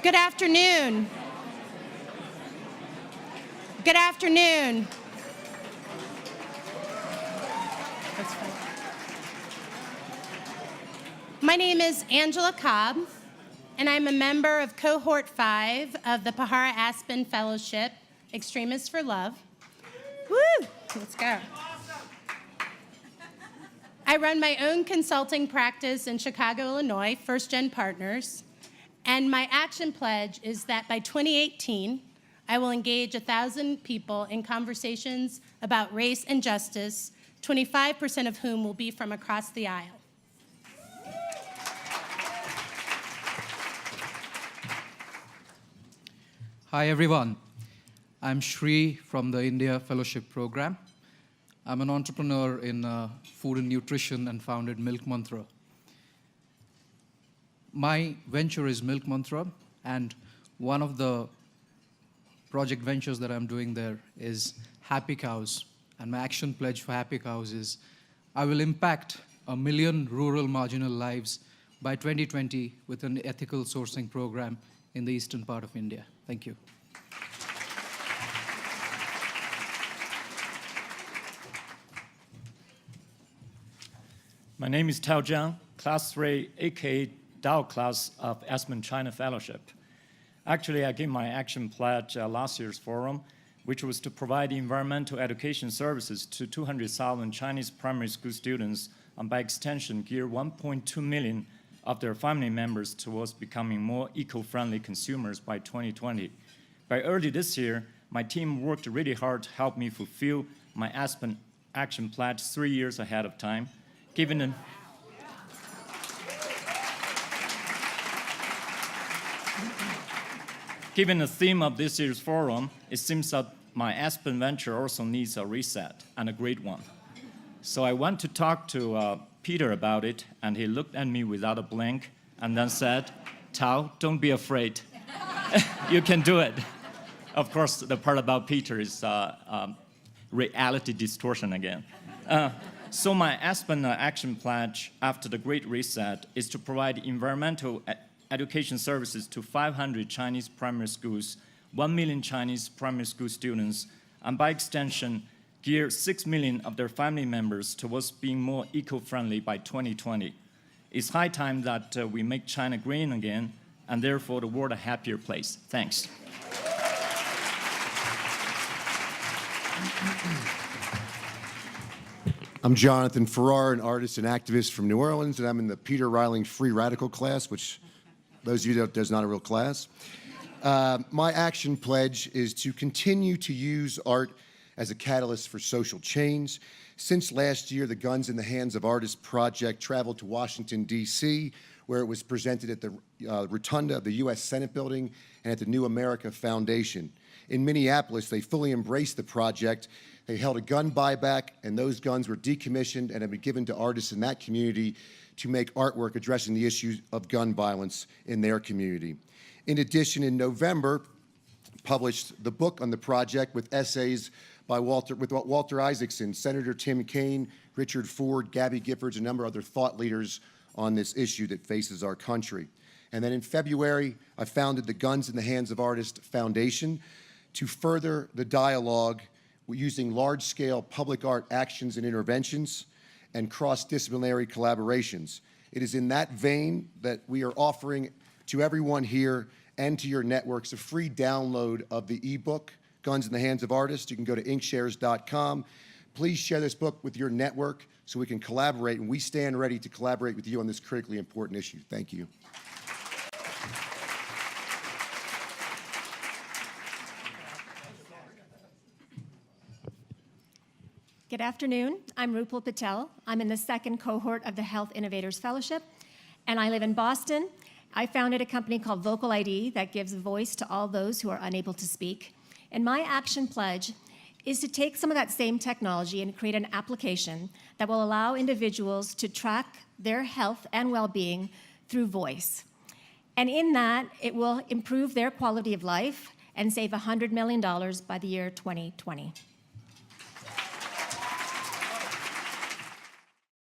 Good afternoon. Good afternoon. My name is Angela Cobb, and I'm a member of Cohort 5 of the Pahara-Aspen Fellowship, Extremists for Love. Woo! Let's go. I run my own consulting practice in Chicago, Illinois, First Gen Partners, and my action pledge is that by 2018, I will engage 1,000 people in conversations about race and justice, 25% of whom will be from across the aisle. Hi, everyone. I'm Shree from the India Fellowship Program. I'm an entrepreneur in food and nutrition and founded Milk Mantra. My venture is Milk Mantra, and one of the project ventures that I'm doing there is Happy Cows. And my action pledge for Happy Cows is I will impact 1 million rural marginal lives by 2020 with an ethical sourcing program in the eastern part of India. Thank you. My name is Thao Zhang, Class 3, aka Thao class of Aspen China Fellowship. Actually, I gave my action pledge last year's forum, which was to provide environmental education services to 200,000 Chinese primary school students, and by extension, gear 1.2 million of their family members towards becoming more eco-friendly consumers by 2020. By early this year, my team worked really hard to help me fulfill my Aspen action pledge 3 years ahead of time. Given the theme of this year's forum, it seems that my Aspen venture also needs a reset, and a great one. So I went to talk to Peter about it, and he looked at me without a blink and then said, "Thao, don't be afraid. You can do it." Of course, the part about Peter is reality distortion again. So my Aspen action pledge after the Great Reset is to provide environmental education services to 500 Chinese primary schools, 1 million Chinese primary school students, and by extension, gear 6 million of their family members towards being more eco-friendly by 2020. It's high time that we make China green again, and therefore the world a happier place. Thanks. I'm Jonathan Ferrara, an artist and activist from New Orleans, and I'm in the Peter Reiling Free Radical class, which those of you that there's not a real class. My action pledge is to continue to use art as a catalyst for social change. Since last year, the Guns in the Hands of Artists project traveled to Washington, D.C., where it was presented at the rotunda of the U.S. Senate building and at the New America Foundation. In Minneapolis, they fully embraced the project. They held a gun buyback, and those guns were decommissioned and have been given to artists in that community to make artwork addressing the issues of gun violence in their community. In addition, in November, published the book on the project with essays by Walter Isaacson, Senator Tim Kaine, Richard Ford, Gabby Giffords, a number of other thought leaders on this issue that faces our country. And then in February, I founded the Guns in the Hands of Artists Foundation to further the dialogue using large-scale public art actions and interventions and cross-disciplinary collaborations. It is in that vein that we are offering to everyone here and to your networks a free download of the ebook, Guns in the Hands of Artists. You can go to inkshares.com. Please share this book with your network so we can collaborate, and we stand ready to collaborate with you on this critically important issue. Thank you. Good afternoon. I'm Rupal Patel. I'm in the second cohort of the Health Innovators Fellowship, and I live in Boston. I founded a company called Vocal ID that gives voice to all those who are unable to speak. And my action pledge is to take some of that same technology and create an application that will allow individuals to track their health and well-being through voice. And in that, it will improve their quality of life and save $100 million by the year 2020.